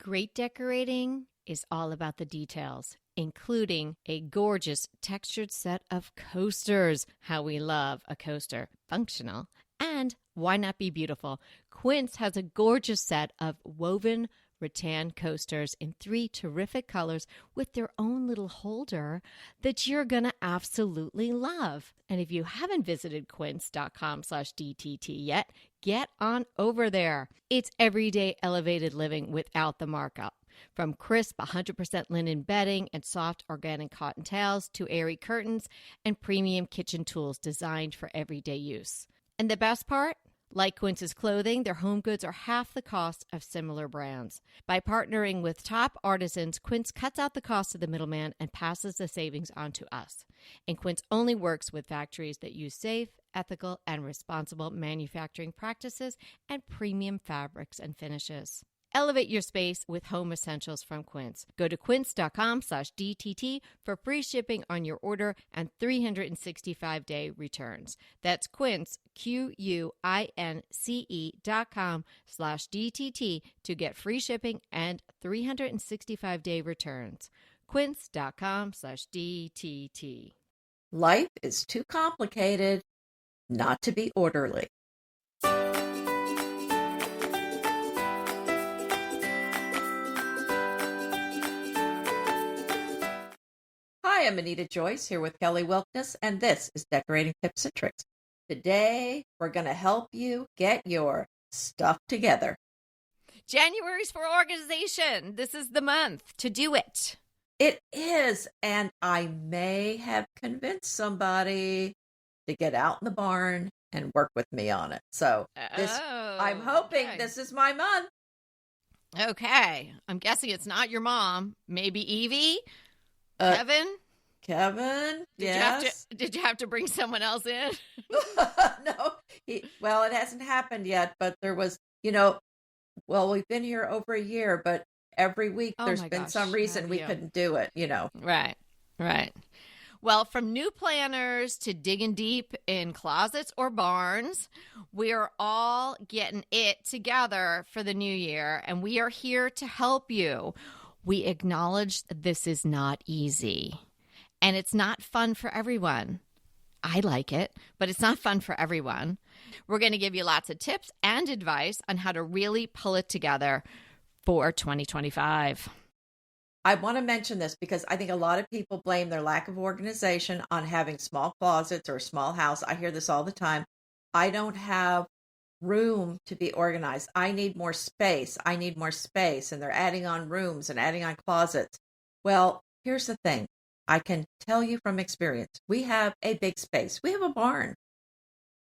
Great decorating is all about the details, including a gorgeous textured set of coasters. How we love a coaster. Functional. And why not be beautiful? Quince has a gorgeous set of woven rattan coasters in 3 terrific colors with their own little holder that you're going to absolutely love. And if you haven't visited quince.com/DTT yet, get on over there. It's everyday elevated living without the markup. From crisp 100% linen bedding and soft organic cotton towels to airy curtains and premium kitchen tools designed for everyday use. And the best part? Like Quince's clothing, their home goods are half the cost of similar brands. By partnering with top artisans, Quince cuts out the cost of the middleman and passes the savings on to us. And Quince only works with factories that use safe, ethical, and responsible manufacturing practices and premium fabrics and finishes. Elevate your space with home essentials from Quince. Go to quince.com/DTT for free shipping on your order and 365-day returns. That's Quince, QUINCE.com/DTT to get free shipping and 365-day returns. Quince.com/DTT. Life is too complicated not to be orderly. Hi, I'm Anita Joyce here with Kelly Wilkness, and this is Decorating Tips and Tricks. Today, we're going to help you get your stuff together. January's for organization. This is the month to do it. It is, and I may have convinced somebody to get out in the barn and work with me on it. So I'm hoping this is my month. Okay. I'm guessing it's not your mom. Maybe Evie? Kevin, yes. Did you have to bring someone else in? No. Well, it hasn't happened yet, but there was, we've been here over a year, but every week there's been some reason we couldn't do it, Right. Well, from new planners to digging deep in closets or barns, we're all getting it together for the new year, and we are here to help you. We acknowledge that this is not easy, and it's not fun for everyone. I like it, but it's not fun for everyone. We're going to give you lots of tips and advice on how to really pull it together for 2025. I want to mention this because I think a lot of people blame their lack of organization on having small closets or a small house. I hear this all the time. I don't have room to be organized. I need more space. And they're adding on rooms and adding on closets. Well, here's the thing. I can tell you from experience, we have a big space. We have a barn.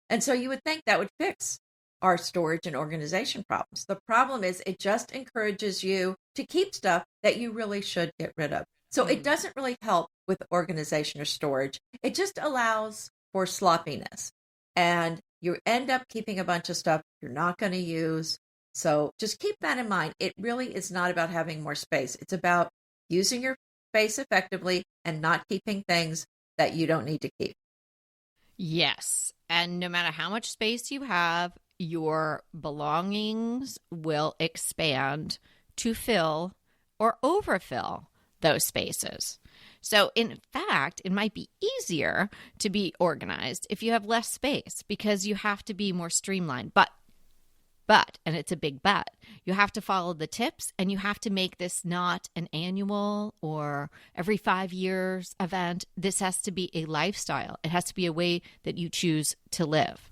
And so you would think that would fix our storage and organization problems. The problem is it just encourages you to keep stuff that you really should get rid of. So it doesn't really help with organization or storage. It just allows for sloppiness. And you end up keeping a bunch of stuff you're not going to use. So just keep that in mind. It really is not about having more space. It's about using your space effectively and not keeping things that you don't need to keep. Yes. And no matter how much space you have, your belongings will expand to fill or overfill those spaces. So in fact, it might be easier to be organized if you have less space because you have to be more streamlined. But, and it's a big but, you have to follow the tips and you have to make this not an annual or every 5 years event. This has to be a lifestyle. It has to be a way that you choose to live.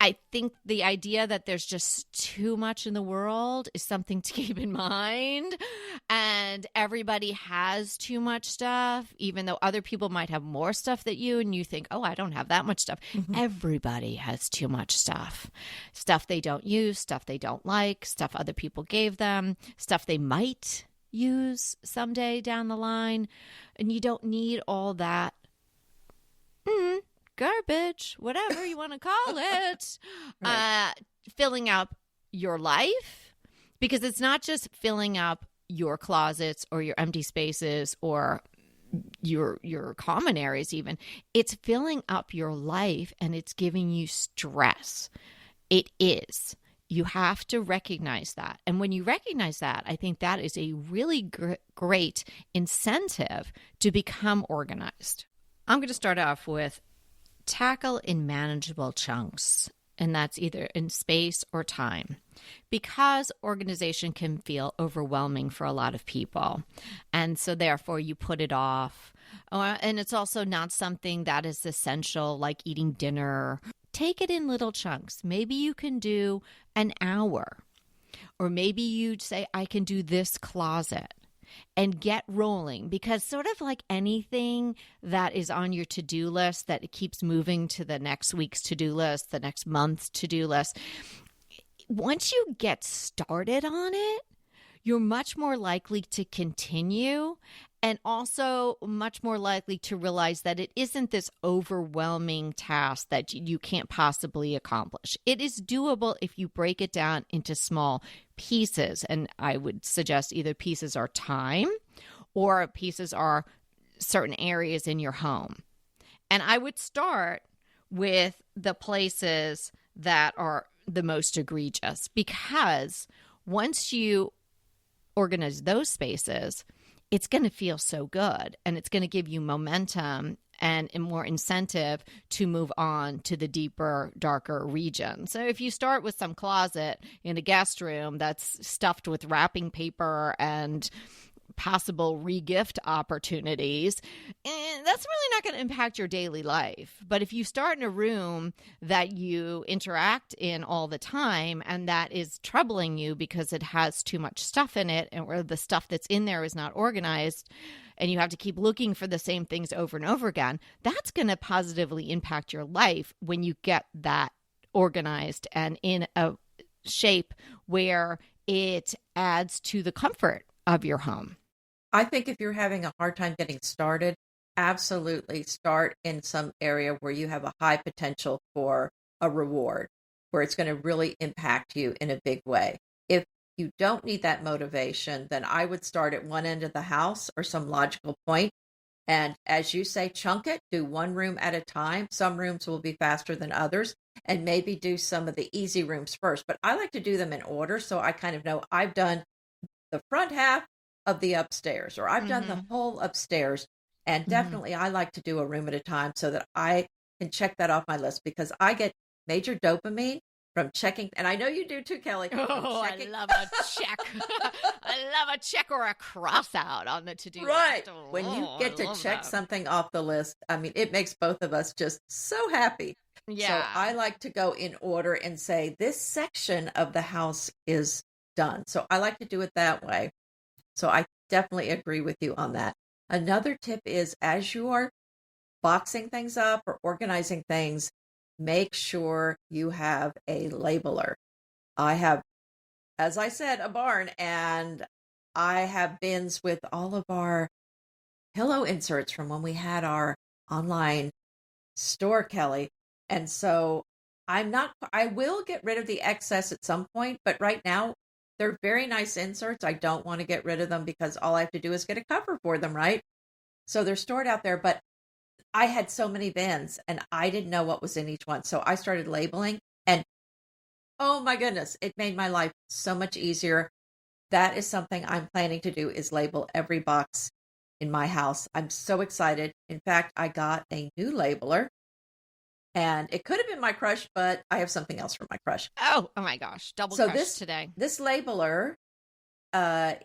I think the idea that there's just too much in the world is something to keep in mind. And everybody has too much stuff, even though other people might have more stuff than you. And you think, oh, I don't have that much stuff. Mm-hmm. Everybody has too much stuff. Stuff they don't use, stuff they don't like, stuff other people gave them, stuff they might use someday down the line. And you don't need all that. Garbage, whatever you want to call it, right. Filling up your life, because it's not just filling up your closets or your empty spaces or your common areas even. It's filling up your life and it's giving you stress. It is. You have to recognize that. And when you recognize that, I think that is a really great incentive to become organized. I'm going to start off with tackle in manageable chunks, and that's either in space or time, because organization can feel overwhelming for a lot of people. And so therefore you put it off. And it's also not something that is essential, like eating dinner. Take it in little chunks. Maybe you can do an hour, or maybe you'd say, I can do this closet, and get rolling. Because sort of like anything that is on your to-do list that it keeps moving to the next week's to-do list, the next month's to-do list, once you get started on it, you're much more likely to continue, and also much more likely to realize that it isn't this overwhelming task that you can't possibly accomplish. It is doable if you break it down into small pieces. And I would suggest either pieces are time or pieces are certain areas in your home. And I would start with the places that are the most egregious, because once you organize those spaces, it's going to feel so good, and it's going to give you momentum and more incentive to move on to the deeper, darker region. So if you start with some closet in a guest room that's stuffed with wrapping paper and possible re-gift opportunities, and that's really not going to impact your daily life. But if you start in a room that you interact in all the time and that is troubling you because it has too much stuff in it, and where the stuff that's in there is not organized, and you have to keep looking for the same things over and over again, that's going to positively impact your life when you get that organized and in a shape where it adds to the comfort of your home. I think if you're having a hard time getting started, absolutely start in some area where you have a high potential for a reward, where it's going to really impact you in a big way. If you don't need that motivation, then I would start at one end of the house or some logical point. And as you say, chunk it, do one room at a time. Some rooms will be faster than others, and maybe do some of the easy rooms first. But I like to do them in order, so I kind of know I've done the front half of the upstairs, or I've done the whole upstairs. And definitely I like to do a room at a time so that I can check that off my list, because I get major dopamine from checking. And I know you do too, Kelly. Oh, I love a check. I love a check or a cross out on the to-do right. list. Oh, when you get to check something off the list, I mean, it makes both of us just so happy. Yeah. So I like to go in order and say, this section of the house is done. So I like to do it that way. So I definitely agree with you on that. Another tip is, as you are boxing things up or organizing things, make sure you have a labeler. I have, as I said, a barn, and I have bins with all of our pillow inserts from when we had our online store, Kelly. And so I will get rid of the excess at some point, but right now, they're very nice inserts. I don't want to get rid of them because all I have to do is get a cover for them, right? So they're stored out there, but I had so many bins and I didn't know what was in each one. So I started labeling, and oh my goodness, it made my life so much easier. That is something I'm planning to do, is label every box in my house. I'm so excited. In fact, I got a new labeler. And it could have been my crush, but I have something else for my crush. Oh my gosh. Double crush today. This labeler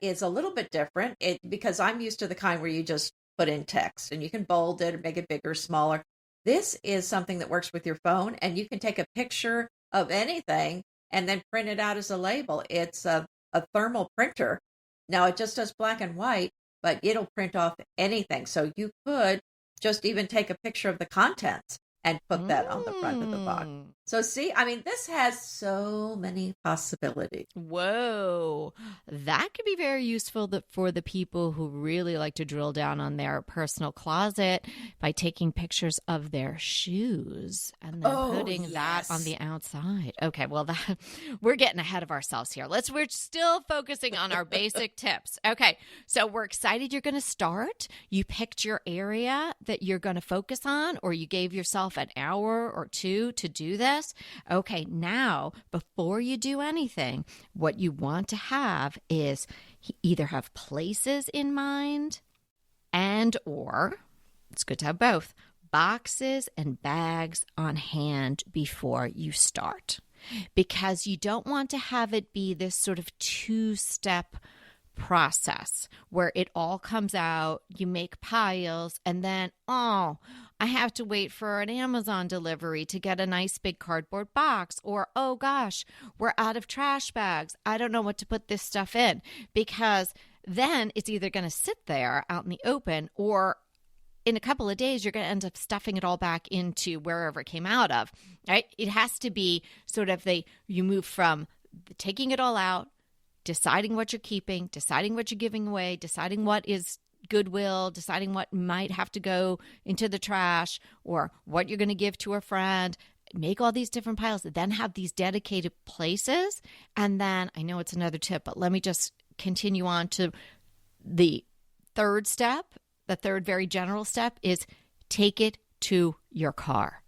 is a little bit different because I'm used to the kind where you just put in text and you can bold it or make it bigger, smaller. This is something that works with your phone, and you can take a picture of anything and then print it out as a label. It's a thermal printer. Now, it just does black and white, but it'll print off anything. So you could just even take a picture of the contents and put that on the front of the box. So see, I mean, this has so many possibilities. Whoa. That could be very useful for the people who really like to drill down on their personal closet by taking pictures of their shoes and then putting that on the outside. Okay, well, we're getting ahead of ourselves here. We're still focusing on our basic tips. Okay, so we're excited you're going to start. You picked your area that you're going to focus on, or you gave yourself yourself an hour or two to do this. Okay, now, before you do anything, what you want to have is either have places in mind or, it's good to have both, boxes and bags on hand before you start. Because you don't want to have it be this sort of two-step process where it all comes out, you make piles, and then, I have to wait for an Amazon delivery to get a nice big cardboard box, or, oh gosh, we're out of trash bags. I don't know what to put this stuff in, because then it's either going to sit there out in the open, or in a couple of days, you're going to end up stuffing it all back into wherever it came out of, right? It has to be sort of you move from taking it all out, deciding what you're keeping, deciding what you're giving away, deciding what is goodwill, deciding what might have to go into the trash or what you're going to give to a friend. Make all these different piles, then have these dedicated places. And then, I know it's another tip, but let me just continue on to the third step. The third very general step is take it to your car.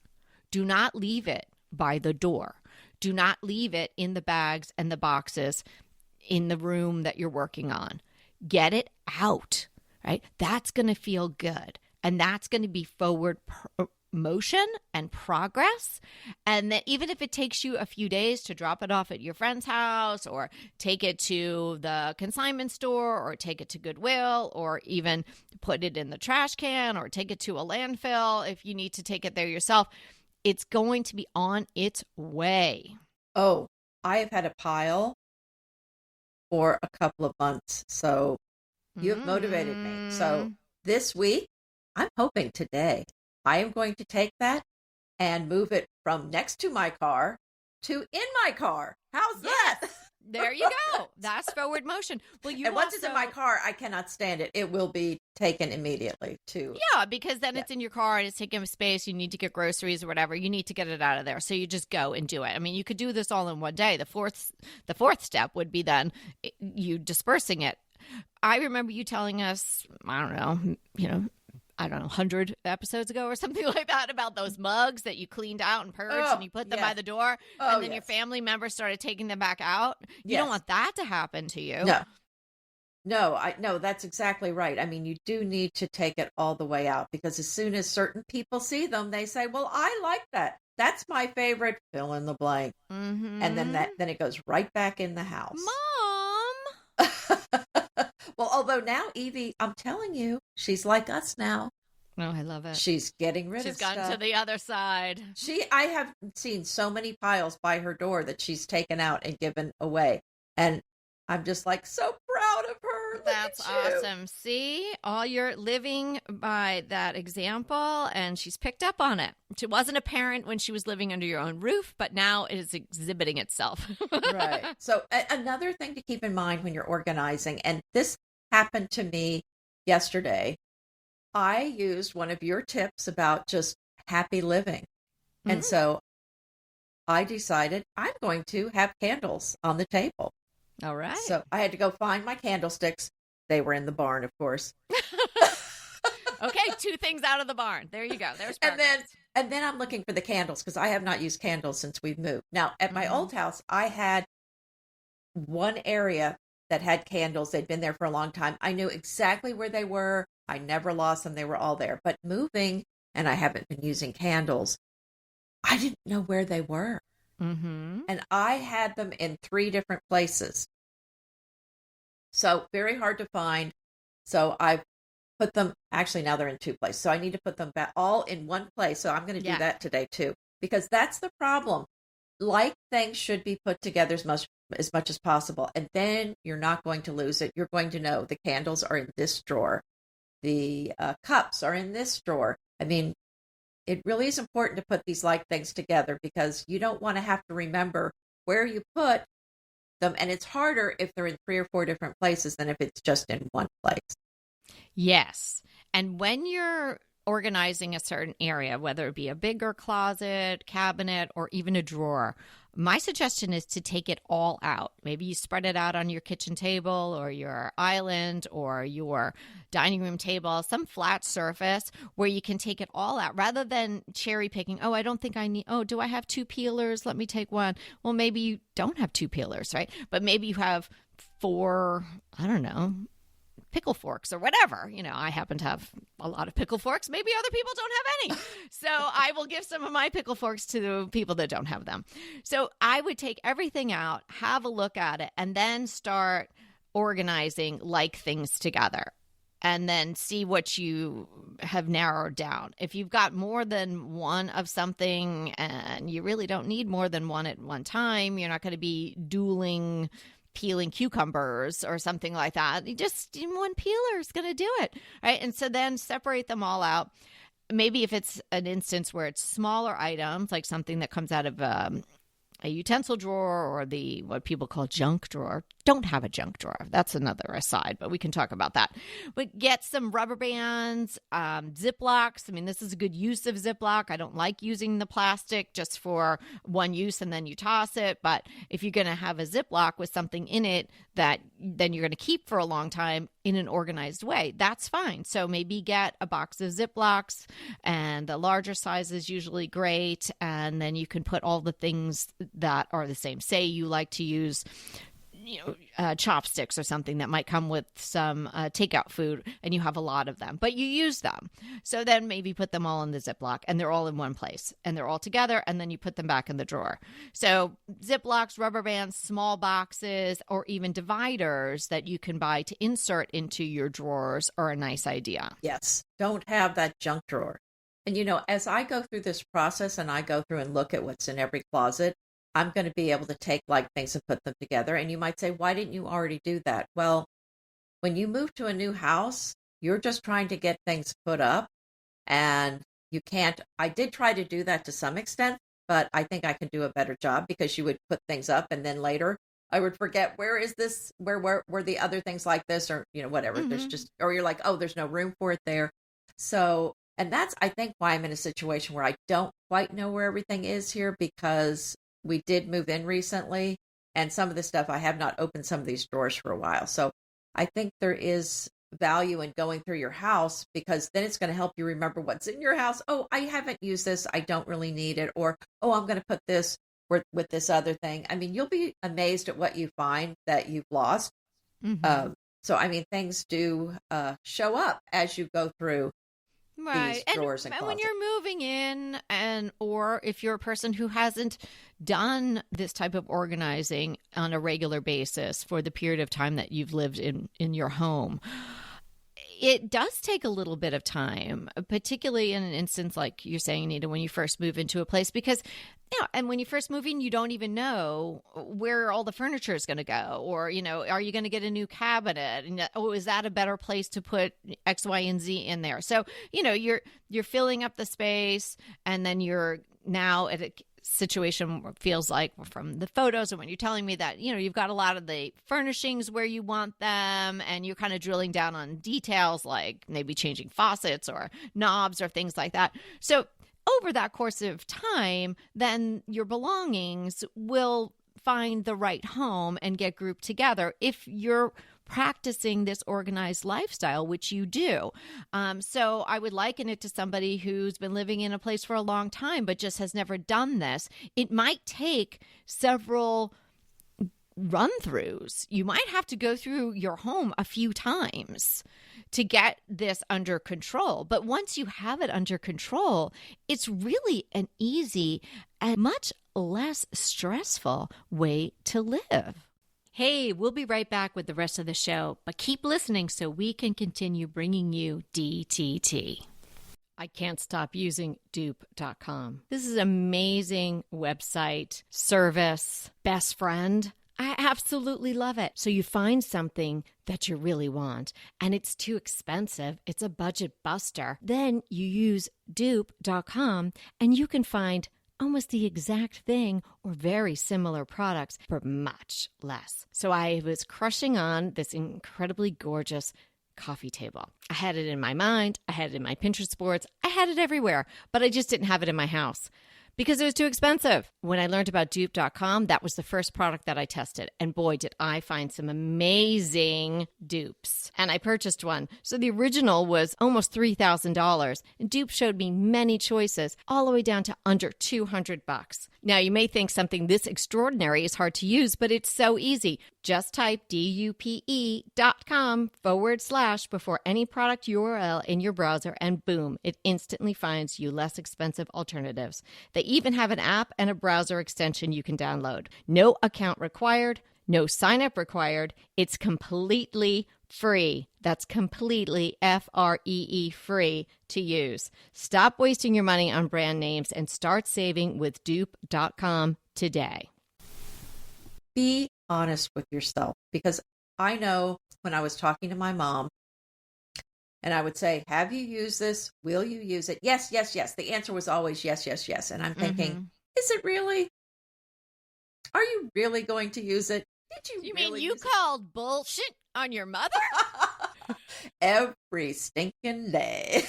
Do not leave it by the door. Do not leave it in the bags and the boxes in the room that you're working on. Get it out, right? That's going to feel good. And that's going to be forward motion and progress. And that even if it takes you a few days to drop it off at your friend's house, or take it to the consignment store, or take it to Goodwill, or even put it in the trash can, or take it to a landfill if you need to take it there yourself, it's going to be on its way. Oh, I have had a pile for a couple of months. So you have motivated me. So this week, I'm hoping today, I am going to take that and move it from next to my car to in my car. How's that? There you go. That's forward motion. Well, once it's in my car, I cannot stand it. It will be taken immediately to. Yeah, because then it's in your car and it's taking up space. You need to get groceries or whatever. You need to get it out of there. So you just go and do it. I mean, you could do this all in one day. The fourth step would be then you dispersing it. I remember you telling us, I don't know, 100 episodes ago or something like that, about those mugs that you cleaned out and purged and you put them by the door, and then your family members started taking them back out. You don't want that to happen to you. No, that's exactly right. I mean, you do need to take it all the way out, because as soon as certain people see them, they say, well, I like that. That's my favorite, fill in the blank. Mm-hmm. And then it goes right back in the house. Mom! Well, although now Evie, I'm telling you, she's like us now. Oh, I love it. She's getting rid of stuff. She's gotten to the other side. I have seen so many piles by her door that she's taken out and given away. And I'm just like so proud of her. That's awesome. See, all you're living by that example, and she's picked up on it. It wasn't apparent when she was living under your own roof, but now it is exhibiting itself. Right. So another thing to keep in mind when you're organizing, and this happened to me yesterday, I used one of your tips about just happy living. Mm-hmm. And so I decided I'm going to have candles on the table. All right. So I had to go find my candlesticks. They were in the barn, of course. Okay, 2 things out of the barn. There you go. There's progress. And then I'm looking for the candles, because I have not used candles since we've moved. Now, at my old house, I had one area that had candles. They'd been there for a long time. I knew exactly where they were. I never lost them. They were all there. But moving, and I haven't been using candles, I didn't know where they were. Mm-hmm. And I had them in 3 different places. So very hard to find. So I've put them, actually now they're in 2 places. So I need to put them back all in one place. So I'm going to do that today too, because that's the problem. Like things should be put together as much as possible. And then you're not going to lose it. You're going to know the candles are in this drawer. The cups are in this drawer. I mean, it really is important to put these like things together, because you don't want to have to remember where you put them. And it's harder if they're in 3 or 4 different places than if it's just in one place. Yes. And when you're organizing a certain area, whether it be a bigger closet, cabinet, or even a drawer, My suggestion is to take it all out. Maybe you spread it out on your kitchen table or your island or your dining room table, some flat surface where you can take it all out rather than cherry picking. Oh, I don't think I need, oh, do I have 2 peelers? Let me take one. Well, maybe you don't have 2 peelers, right? But maybe you have 4, I don't know, pickle forks or whatever. I happen to have a lot of pickle forks. Maybe other people don't have any. So I will give some of my pickle forks to the people that don't have them. So I would take everything out, have a look at it, and then start organizing like things together. And then see what you have narrowed down. If you've got more than one of something and you really don't need more than one at one time, you're not going to be dueling peeling cucumbers or something like that. Just one peeler is going to do it, right? And so then separate them all out. Maybe if it's an instance where it's smaller items, like something that comes out of a utensil drawer or what people call junk drawer. Don't have a junk drawer. That's another aside, but we can talk about that. But get some rubber bands, Ziplocs. I mean, this is a good use of Ziploc. I don't like using the plastic just for one use and then you toss it. But if you're going to have a Ziploc with something in it that then you're going to keep for a long time in an organized way, that's fine. So maybe get a box of Ziplocs, and the larger size is usually great. And then you can put all the things that are the same. Say you like to use chopsticks or something that might come with some takeout food, and you have a lot of them, but you use them. So then maybe put them all in the Ziploc, and they're all in one place, and they're all together, and then you put them back in the drawer. So Ziplocs, rubber bands, small boxes, or even dividers that you can buy to insert into your drawers are a nice idea. Yes. Don't have that junk drawer. And as I go through this process and I go through and look at what's in every closet, I'm going to be able to take like things and put them together. And you might say, why didn't you already do that? Well, when you move to a new house, you're just trying to get things put up, and you can't. I did try to do that to some extent, but I think I can do a better job, because you would put things up and then later I would forget, where is this? Where were the other things like this, or, whatever. Mm-hmm. There's just, or you're like, oh, there's no room for it there. So, and that's, I think, why I'm in a situation where I don't quite know where everything is here, because we did move in recently, and some of the stuff, I have not opened some of these drawers for a while. So I think there is value in going through your house, because then it's going to help you remember what's in your house. Oh, I haven't used this. I don't really need it. Or, oh, I'm going to put this with this other thing. I mean, you'll be amazed at what you find that you've lost. Mm-hmm. So, I mean, things do show up as you go through these drawers and closets. When you're moving in, or if you're a person who hasn't done this type of organizing on a regular basis for the period of time that you've lived in your home, it does take a little bit of time, particularly in an instance like you're saying, Anita, when you first move into a place, because and when you first move in, you don't even know where all the furniture is going to go, or, are you going to get a new cabinet? And is that a better place to put X, Y, and Z in there? So, you're filling up the space, and then you're now at a situation where it feels like, from the photos and when you're telling me that, you've got a lot of the furnishings where you want them, and you're kind of drilling down on details like maybe changing faucets or knobs or things like that. So over that course of time, then your belongings will find the right home and get grouped together if you're practicing this organized lifestyle, which you do. So I would liken it to somebody who's been living in a place for a long time, but just has never done this. It might take several run-throughs. You might have to go through your home a few times to get this under control. But once you have it under control, it's really an easy and much less stressful way to live. Hey, we'll be right back with the rest of the show, but keep listening so we can continue bringing you DTT. I can't stop using dupe.com. This is an amazing website, service, best friend. I absolutely love it. So you find something that you really want, and it's too expensive, it's a budget buster. Then you use dupe.com, and you can find almost the exact thing or very similar products for much less. So I was crushing on this incredibly gorgeous coffee table. I had it in my mind. I had it in my Pinterest boards. I had it everywhere, but I just didn't have it in my house. Because it was too expensive. When I learned about dupe.com, that was the first product that I tested. And boy, did I find some amazing dupes. And I purchased one. So the original was almost $3,000. And Dupe showed me many choices, all the way down to under $200. Now, you may think something this extraordinary is hard to use, but it's so easy. Just type dupe.com/ before any product URL in your browser, and boom, it instantly finds you less expensive alternatives. They even have an app and a browser extension you can download. No account required, no sign up required. It's completely free. That's completely free free to use. Stop wasting your money on brand names and start saving with dupe.com today. Be honest with yourself, because I know when I was talking to my mom and I would say, have you used this? Will you use it? Yes, yes, yes. The answer was always yes, yes, yes. And I'm thinking, is it really? Are you really going to use it? Did you mean really you use called bullshit on your mother? Every stinking day.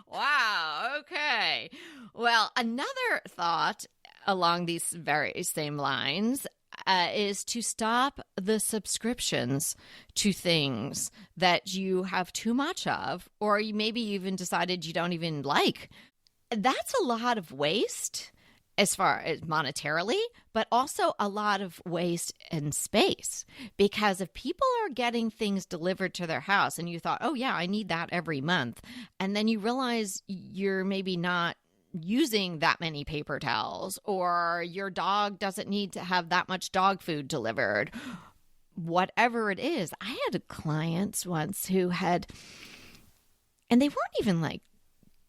Wow. Okay. Well, another thought along these very same lines is to stop the subscriptions to things that you have too much of, or you maybe even decided you don't even like. That's a lot of waste as far as monetarily, but also a lot of waste in space. Because if people are getting things delivered to their house and you thought, oh yeah, I need that every month, and then you realize you're maybe not using that many paper towels, or your dog doesn't need to have that much dog food delivered, whatever it is. I had clients once who had, and they weren't even like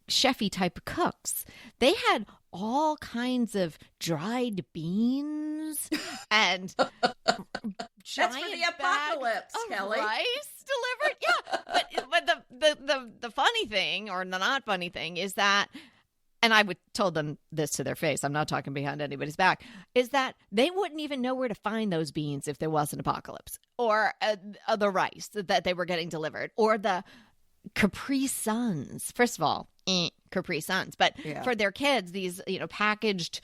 chefy type of cooks. They had all kinds of dried beans and giant That's for the apocalypse, Kelly. Rice delivered. Yeah, but the funny thing, or the not funny thing, is that, and I would told them this to their face, I'm not talking behind anybody's back, is that they wouldn't even know where to find those beans if there was an apocalypse, or the rice that they were getting delivered, or the Capri Suns. First of all, Capri Suns, but for their kids, these, packaged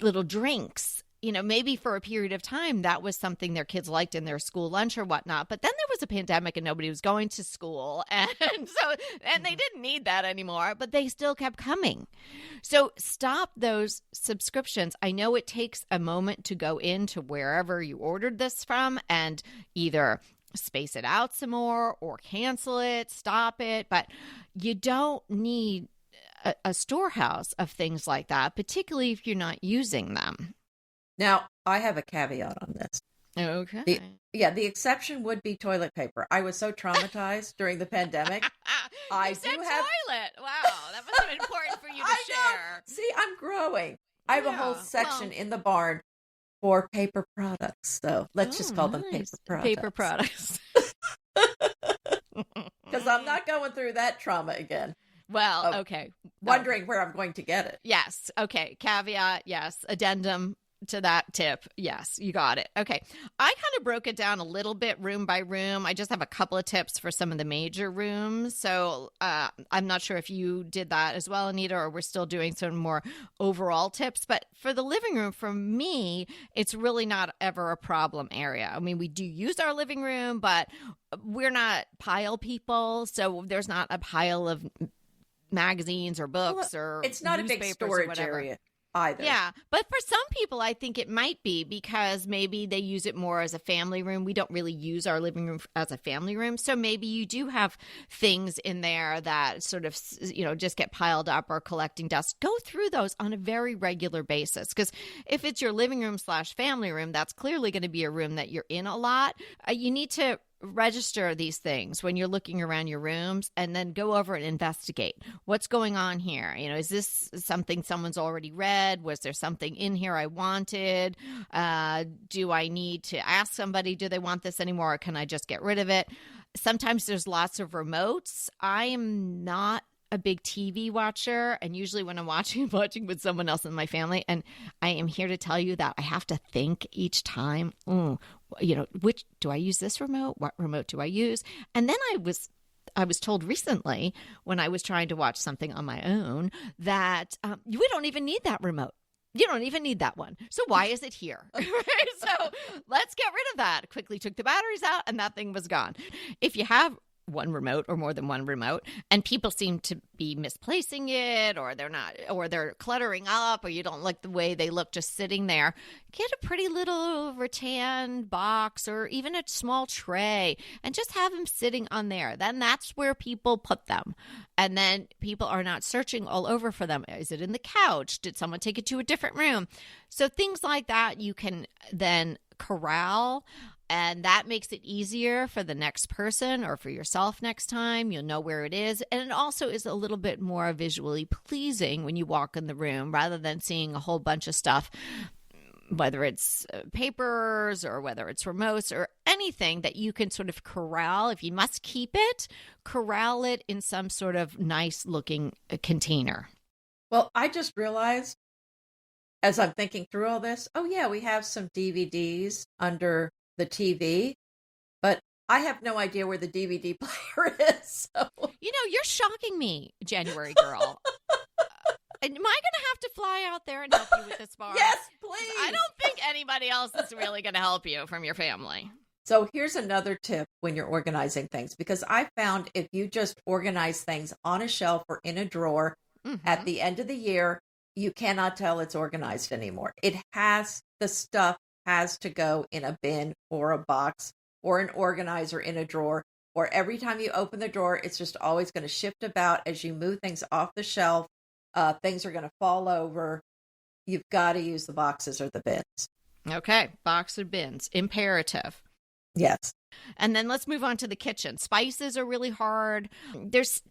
little drinks, maybe for a period of time, that was something their kids liked in their school lunch or whatnot. But then there was a pandemic and nobody was going to school. And they didn't need that anymore, but they still kept coming. So stop those subscriptions. I know it takes a moment to go into wherever you ordered this from and either space it out some more or cancel it, stop it. But you don't need a storehouse of things like that, particularly if you're not using them. Now, I have a caveat on this. Okay. The exception would be toilet paper. I was so traumatized during the pandemic. I said toilet. Wow, that must have been important for you to share. See, I'm growing. I have a whole section in the barn for paper products. So let's just call them paper products. Paper products. Because I'm not going through that trauma again. Well, okay. Wondering where I'm going to get it. Yes. Okay. Caveat. Yes. Addendum to that tip. Yes, you got it. Okay. I kind of broke it down a little bit room by room. I just have a couple of tips for some of the major rooms. So I'm not sure if you did that as well, Anita, or we're still doing some more overall tips. But for the living room, for me, it's really not ever a problem area. I mean, we do use our living room, but we're not pile people. So there's not a pile of magazines or books or it's not a big storage area either. Yeah, but for some people, I think it might be because maybe they use it more as a family room. We don't really use our living room as a family room. So maybe you do have things in there that sort of, just get piled up or collecting dust. Go through those on a very regular basis, because if it's your living room / family room, that's clearly going to be a room that you're in a lot. You need to register these things when you're looking around your rooms, and then go over and investigate what's going on here. Is this something someone's already read? Was there something in here I wanted? Do I need to ask somebody, do they want this anymore, or can I just get rid of it? Sometimes there's lots of remotes. I am not a big TV watcher, and usually when I'm watching with someone else in my family, and I am here to tell you that I have to think each time, which do I use this remote? What remote do I use? And then I was told recently when I was trying to watch something on my own that we don't even need that remote. You don't even need that one. So why is it here? So let's get rid of that. Quickly took the batteries out and that thing was gone. If you have one remote or more than one remote and people seem to be misplacing it, or they're cluttering up, or you don't like the way they look just sitting there, get a pretty little rattan box or even a small tray and just have them sitting on there. Then that's where people put them. And then people are not searching all over for them. Is it in the couch? Did someone take it to a different room? So things like that you can then corral. And that makes it easier for the next person or for yourself next time. You'll know where it is. And it also is a little bit more visually pleasing when you walk in the room rather than seeing a whole bunch of stuff, whether it's papers or whether it's remotes or anything that you can sort of corral. If you must keep it, corral it in some sort of nice looking container. Well, I just realized as I'm thinking through all this, oh yeah, we have some DVDs under the TV, but I have no idea where the DVD player is. So. You're shocking me, January girl. Am I going to have to fly out there and help you with this bar? Yes, please. I don't think anybody else is really going to help you from your family. So here's another tip when you're organizing things, because I found if you just organize things on a shelf or in a drawer at the end of the year, you cannot tell it's organized anymore. The stuff has to go in a bin or a box or an organizer in a drawer, or every time you open the drawer, it's just always going to shift about as you move things off the shelf. Things are going to fall over. You've got to use the boxes or the bins. Okay. Box or bins. Imperative. Yes. And then let's move on to the kitchen. Spices are really hard. There's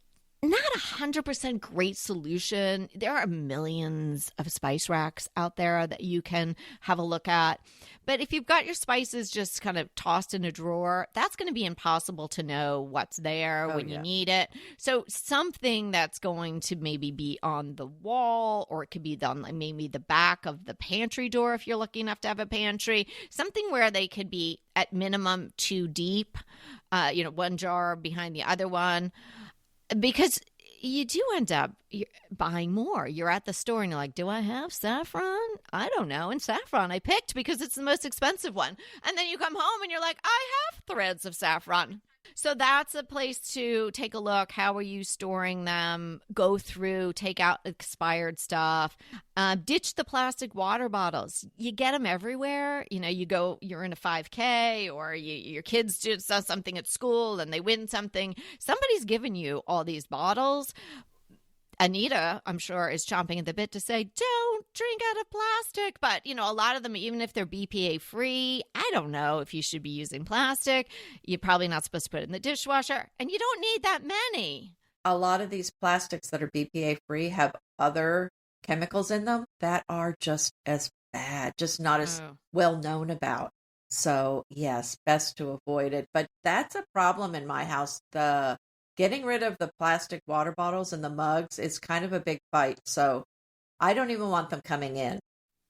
not 100% great solution. There are millions of spice racks out there that you can have a look at. But if you've got your spices just kind of tossed in a drawer, that's going to be impossible to know what's there when you need it. So something that's going to maybe be on the wall, or it could be on maybe the back of the pantry door if you're lucky enough to have a pantry, something where they could be at minimum 2 deep, one jar behind the other one. Because you do end up buying more. You're at the store and you're like, do I have saffron? I don't know. And saffron I picked because it's the most expensive one. And then you come home and you're like, I have threads of saffron. So that's a place to take a look. How are you storing them? Go through, take out expired stuff. Ditch the plastic water bottles. You get them everywhere. You're in a 5K, or your kids do something at school and they win something. Somebody's given you all these bottles. Anita, I'm sure, is chomping at the bit to say, don't drink out of plastic. But, a lot of them, even if they're BPA free, I don't know if you should be using plastic. You're probably not supposed to put it in the dishwasher. And you don't need that many. A lot of these plastics that are BPA free have other chemicals in them that are just as bad, just not as well known about. So, yes, best to avoid it. But that's a problem in my house. Getting rid of the plastic water bottles and the mugs is kind of a big fight. So I don't even want them coming in.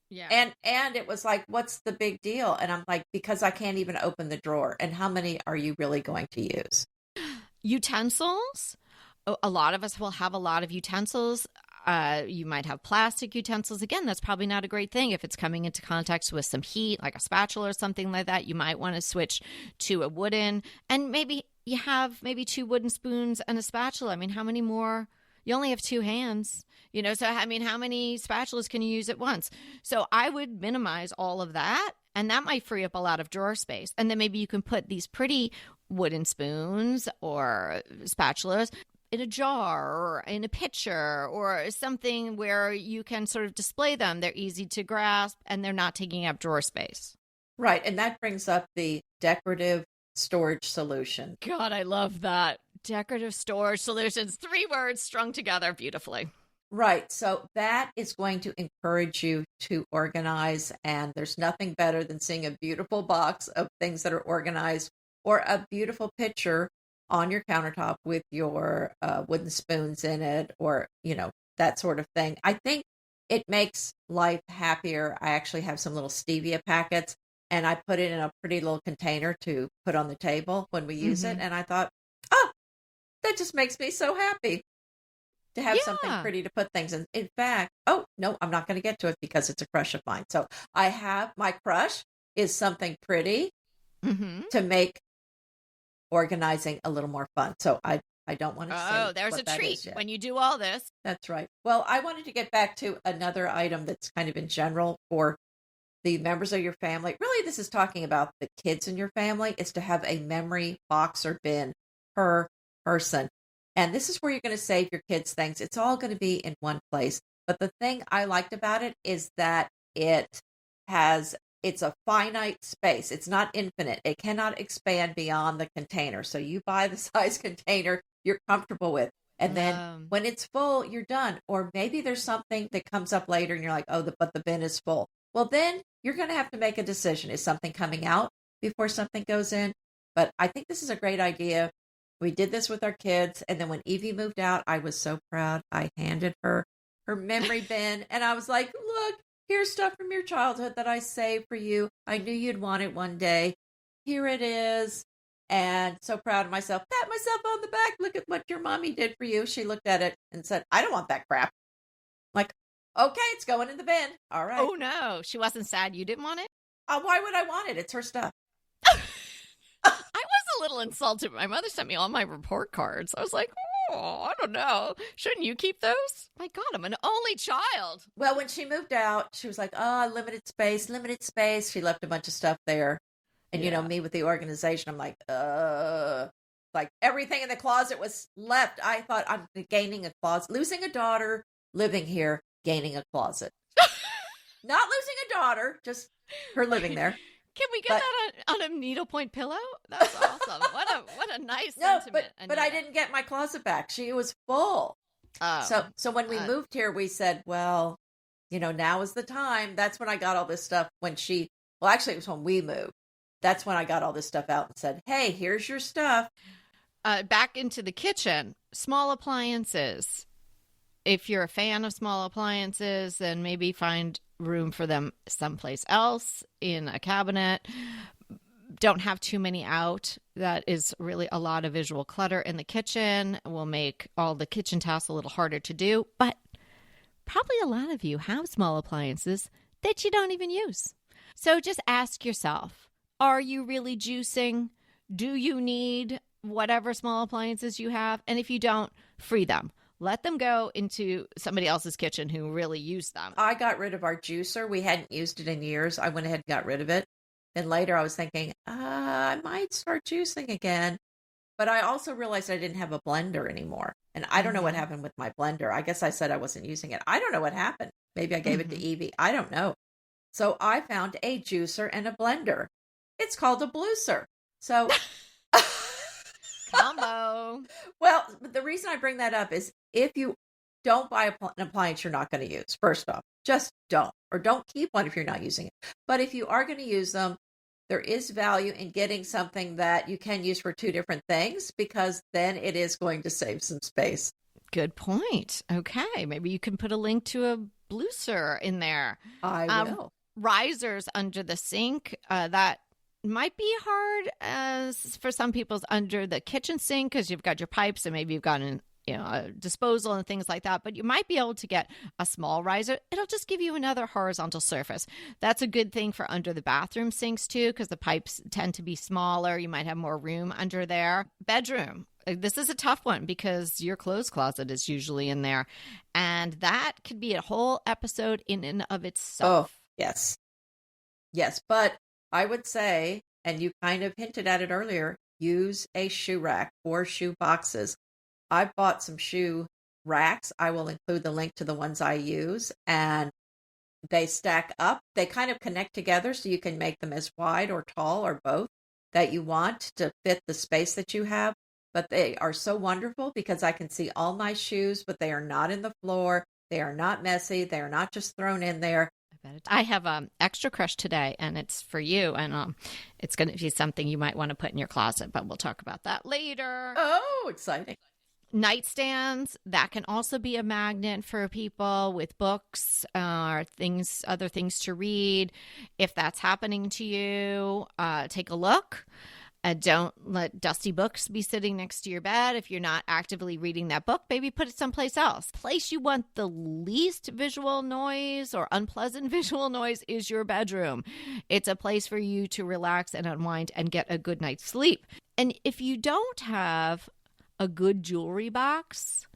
Yeah. And it was like, what's the big deal? And I'm like, because I can't even open the drawer. And how many are you really going to use? Utensils. A lot of us will have a lot of utensils. You might have plastic utensils. Again, that's probably not a great thing. If it's coming into contact with some heat, like a spatula or something like that, you might want to switch to a wooden. And maybe you have 2 wooden spoons and a spatula. I mean, how many more? You only have 2 hands, so how many spatulas can you use at once? So I would minimize all of that, and that might free up a lot of drawer space. And then maybe you can put these pretty wooden spoons or spatulas in a jar or in a pitcher or something where you can sort of display them. They're easy to grasp and they're not taking up drawer space. Right. And that brings up the decorative storage solution. God, I love that. Decorative storage solutions. 3 words strung together beautifully. Right. So that is going to encourage you to organize. And there's nothing better than seeing a beautiful box of things that are organized, or a beautiful picture on your countertop with your wooden spoons in it, or, that sort of thing. I think it makes life happier. I actually have some little stevia packets, and I put it in a pretty little container to put on the table when we use it. And I thought, that just makes me so happy to have something pretty to put things in. In fact, oh, no, I'm not going to get to it because it's a crush of mine. So my crush is something pretty to make organizing a little more fun. So I don't want to say. Oh, there's a treat when you do all this. That's right. Well, I wanted to get back to another item that's kind of in general for the members of your family. Really, this is talking about the kids in your family, is to have a memory box or bin per person. And this is where you're going to save your kids' things. It's all going to be in one place. But the thing I liked about it is that it's a finite space. It's not infinite. It cannot expand beyond the container. So you buy the size container you're comfortable with. And then when it's full, you're done. Or maybe there's something that comes up later and you're like, but the bin is full. Well, then you're going to have to make a decision. Is something coming out before something goes in? But I think this is a great idea. We did this with our kids. And then when Evie moved out, I was so proud. I handed her her memory bin. And I was like, look, here's stuff from your childhood that I saved for you. I knew you'd want it one day. Here it is. And so proud of myself. Pat myself on the back. Look at what your mommy did for you. She looked at it and said, I don't want that crap. I'm like, okay, it's going in the bin. All right. Oh, no. She wasn't sad you didn't want it? Why would I want it? It's her stuff. I was a little insulted. My mother sent me all my report cards. I was like, I don't know. Shouldn't you keep those? My God, I'm an only child. Well, when she moved out, she was like, limited space. She left a bunch of stuff there. And, me with the organization, I'm like, like everything in the closet was left. I thought I'm gaining a closet, losing a daughter, living here, gaining a closet. Not losing a daughter, just her living there. Can we get that on a needlepoint pillow? That's awesome. What a nice sentiment. But I didn't get my closet back. She was full. So when we moved here, we said, well, now is the time. That's when I got all this stuff actually it was when we moved. That's when I got all this stuff out and said, hey, here's your stuff. Back into the kitchen, small appliances. If you're a fan of small appliances, then maybe find room for them someplace else in a cabinet. Don't have too many out. That is really a lot of visual clutter in the kitchen. Will make all the kitchen tasks a little harder to do. But probably a lot of you have small appliances that you don't even use. So just ask yourself, are you really juicing? Do you need whatever small appliances you have? And if you don't, free them. Let them go into somebody else's kitchen who really used them. I got rid of our juicer. We hadn't used it in years. I went ahead and got rid of it. Then later I was thinking, I might start juicing again. But I also realized I didn't have a blender anymore. And I don't know what happened with my blender. I guess I said I wasn't using it. I don't know what happened. Maybe I gave it to Evie. I don't know. So I found a juicer and a blender. It's called a blueser. So combo. Well, the reason I bring that up is if you don't buy an appliance you're not going to use, first off, just don't. Or don't keep one if you're not using it. But if you are going to use them, there is value in getting something that you can use for two different things, because then it is going to save some space. Good point. Okay. Maybe you can put a link to a blueser in there. I will. Risers under the sink. That might be hard for some people's under the kitchen sink because you've got your pipes and maybe you've got a disposal and things like that. But you might be able to get a small riser. It'll just give you another horizontal surface. That's a good thing for under the bathroom sinks too, because the pipes tend to be smaller. You might have more room under there. Bedroom. This is a tough one because your clothes closet is usually in there. And that could be a whole episode in and of itself. Oh, yes. Yes, but I would say, and you kind of hinted at it earlier, use a shoe rack or shoe boxes. I've bought some shoe racks. I will include the link to the ones I use, and they stack up. They kind of connect together so you can make them as wide or tall or both that you want to fit the space that you have. But they are so wonderful because I can see all my shoes, but they are not in the floor. They are not messy. They are not just thrown in there. I have extra crush today, and it's for you, and it's going to be something you might want to put in your closet, but we'll talk about that later. Oh, exciting. Nightstands, that can also be a magnet for people with books or other things to read. If that's happening to you, take a look. Don't let dusty books be sitting next to your bed. If you're not actively reading that book, maybe put it someplace else. Place you want the least visual noise or unpleasant visual noise is your bedroom. It's a place for you to relax and unwind and get a good night's sleep. And if you don't have a good jewelry box,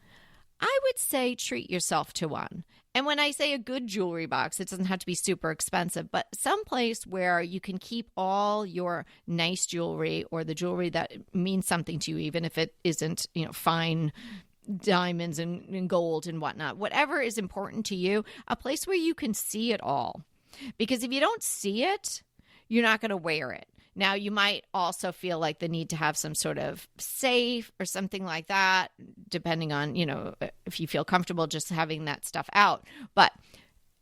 I would say treat yourself to one. And when I say a good jewelry box, it doesn't have to be super expensive, but someplace where you can keep all your nice jewelry or the jewelry that means something to you, even if it isn't, fine diamonds and gold and whatnot, whatever is important to you, a place where you can see it all. Because if you don't see it, you're not going to wear it. Now, you might also feel like the need to have some sort of safe or something like that, depending on, if you feel comfortable just having that stuff out. But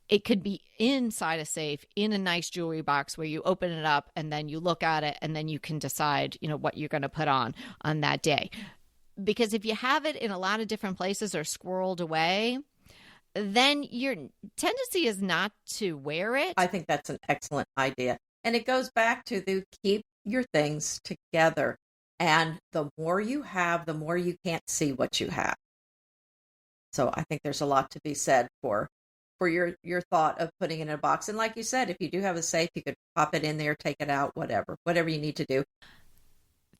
it could be inside a safe in a nice jewelry box where you open it up and then you look at it and then you can decide, what you're going to put on that day. Because if you have it in a lot of different places or squirreled away, then your tendency is not to wear it. I think that's an excellent idea. And it goes back to keep your things together. And the more you have, the more you can't see what you have. So I think there's a lot to be said for your thought of putting it in a box. And like you said, if you do have a safe, you could pop it in there, take it out, whatever you need to do.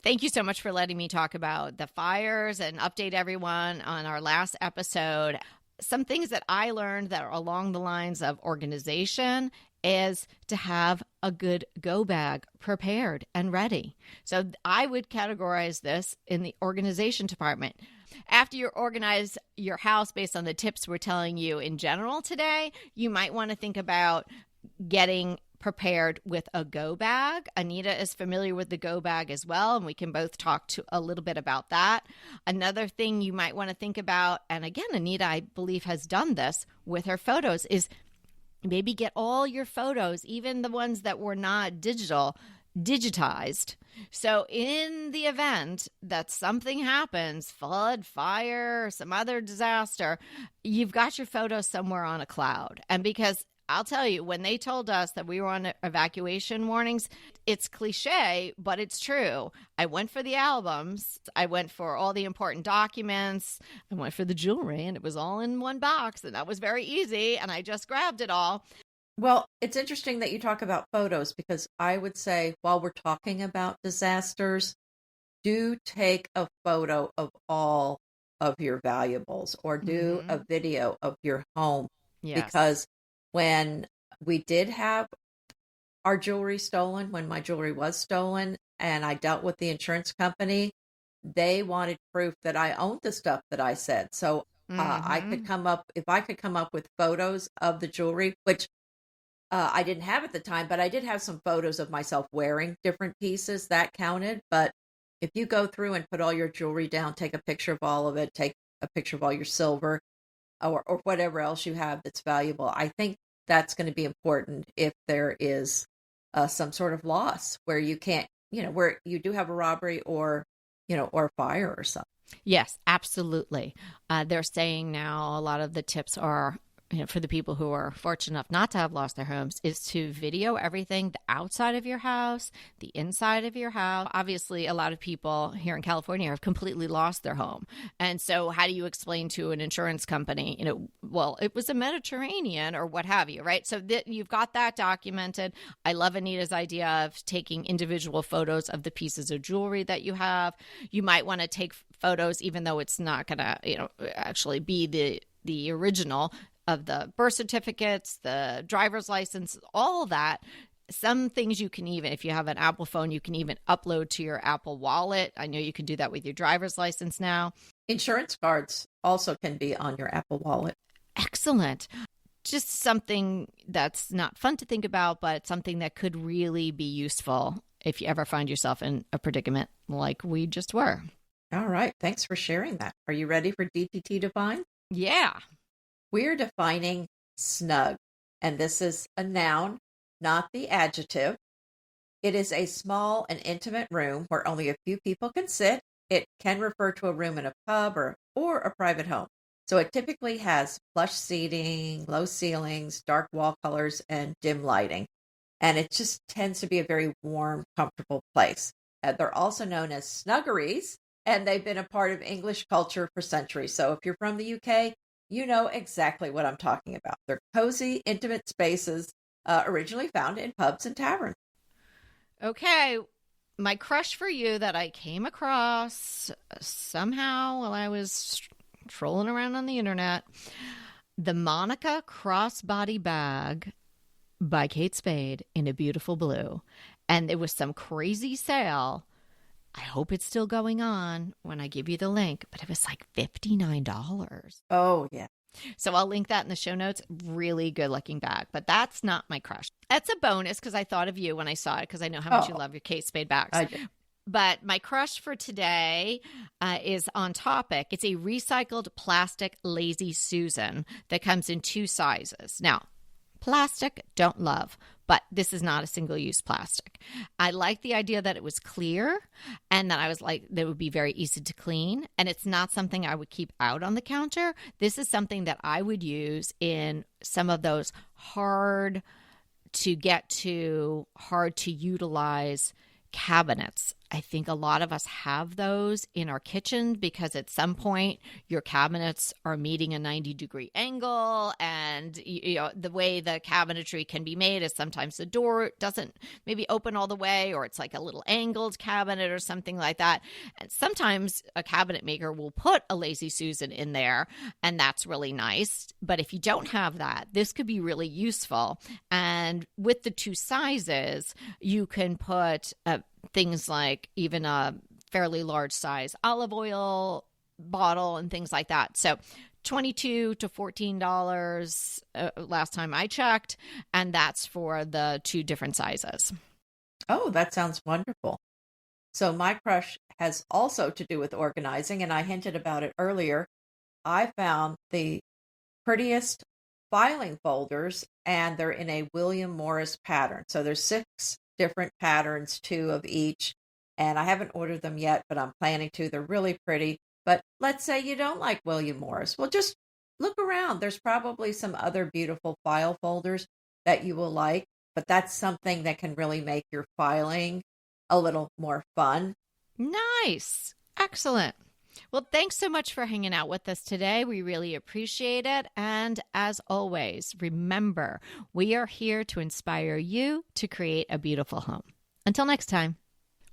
Thank you so much for letting me talk about the fires and update everyone on our last episode. Some things that I learned that are along the lines of organization is to have a good go bag prepared and ready. So I would categorize this in the organization department. After you organize your house based on the tips we're telling you in general today, you might want to think about getting prepared with a go bag. Anita is familiar with the go bag as well, and we can both talk a little bit about that. Another thing you might want to think about, and again, Anita, I believe, has done this with her photos, is maybe get all your photos, even the ones that were not digitized. So in the event that something happens, flood, fire, some other disaster, you've got your photos somewhere on a cloud. And because I'll tell you, when they told us that we were on evacuation warnings, it's cliche, but it's true. I went for the albums. I went for all the important documents. I went for the jewelry, and it was all in one box, and that was very easy, and I just grabbed it all. Well, it's interesting that you talk about photos, because I would say while we're talking about disasters, do take a photo of all of your valuables or do a video of your home. Yes. Because when we did have our jewelry stolen, when my jewelry was stolen, and I dealt with the insurance company, they wanted proof that I owned the stuff that I said. So if I could come up with photos of the jewelry, which I didn't have at the time, but I did have some photos of myself wearing different pieces that counted. But if you go through and put all your jewelry down, take a picture of all of it, take a picture of all your silver, or whatever else you have that's valuable. I think that's going to be important if there is some sort of loss where you can't, where you do have a robbery or a fire or something. Yes, absolutely. They're saying now a lot of the tips are, for the people who are fortunate enough not to have lost their homes, is to video everything, the outside of your house, the inside of your house. Obviously, a lot of people here in California have completely lost their home. And so how do you explain to an insurance company, well, it was a Mediterranean or what have you, right? So you've got that documented. I love Anita's idea of taking individual photos of the pieces of jewelry that you have. You might want to take photos, even though it's not going to, actually be the original of the birth certificates, the driver's license, all that. Some things you can even, if you have an Apple phone, you can even upload to your Apple Wallet. I know you can do that with your driver's license now. Insurance cards also can be on your Apple Wallet. Excellent. Just something that's not fun to think about, but something that could really be useful if you ever find yourself in a predicament like we just were. All right. Thanks for sharing that. Are you ready for DTT Define? Yeah. We're defining snug, and this is a noun, not the adjective. It is a small and intimate room where only a few people can sit. It can refer to a room in a pub or a private home. So it typically has plush seating, low ceilings, dark wall colors, and dim lighting. And it just tends to be a very warm, comfortable place. They're also known as snuggeries, and they've been a part of English culture for centuries. So if you're from the UK, you know exactly what I'm talking about. They're cozy, intimate spaces originally found in pubs and taverns. Okay, my crush for you that I came across somehow while I was trolling around on the internet, the Monica Crossbody Bag by Kate Spade in a beautiful blue. And it was some crazy sale. I hope it's still going on when I give you the link, but it was like $59. Oh, yeah. So I'll link that in the show notes. Really good looking bag, but that's not my crush. That's a bonus because I thought of you when I saw it because I know how much you love your Kate Spade bags. I do. But my crush for today is on topic. It's a recycled plastic Lazy Susan that comes in 2 sizes. Now, plastic, don't love, but this is not a single-use plastic. I like the idea that it was clear and that I was like, that would be very easy to clean. And it's not something I would keep out on the counter. This is something that I would use in some of those hard to get to, hard to utilize cabinets. I think a lot of us have those in our kitchen because at some point your cabinets are meeting a 90-degree angle, and you know the way the cabinetry can be made is sometimes the door doesn't maybe open all the way, or it's like a little angled cabinet or something like that. And sometimes a cabinet maker will put a Lazy Susan in there, and that's really nice. But if you don't have that, this could be really useful. And with the 2 sizes, you can put things like even a fairly large size olive oil bottle and things like that. So $22 to $14 last time I checked, and that's for the 2 different sizes. Oh, that sounds wonderful. So my crush has also to do with organizing, and I hinted about it earlier. I found the prettiest filing folders, and they're in a William Morris pattern. So there's 6 different patterns, 2 of each, and I haven't ordered them yet, but I'm planning to. They're really pretty. But let's say you don't like William Morris. Well, just look around. There's probably some other beautiful file folders that you will like, but that's something that can really make your filing a little more fun. Nice. Excellent. Well, thanks so much for hanging out with us today. We really appreciate it. And as always, remember, we are here to inspire you to create a beautiful home. Until next time.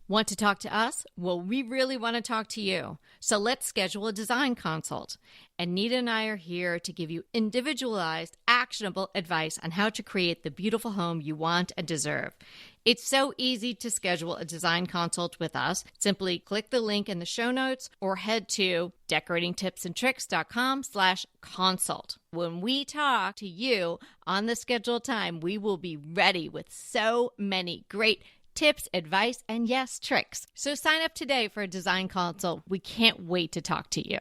Want to talk to us? Well, we really want to talk to you. So let's schedule a design consult. Anita and I are here to give you individualized, actionable advice on how to create the beautiful home you want and deserve. It's so easy to schedule a design consult with us. Simply click the link in the show notes or head to decoratingtipsandtricks.com/consult. When we talk to you on the scheduled time, we will be ready with so many great tips, advice, and yes, tricks. So sign up today for a design consult. We can't wait to talk to you.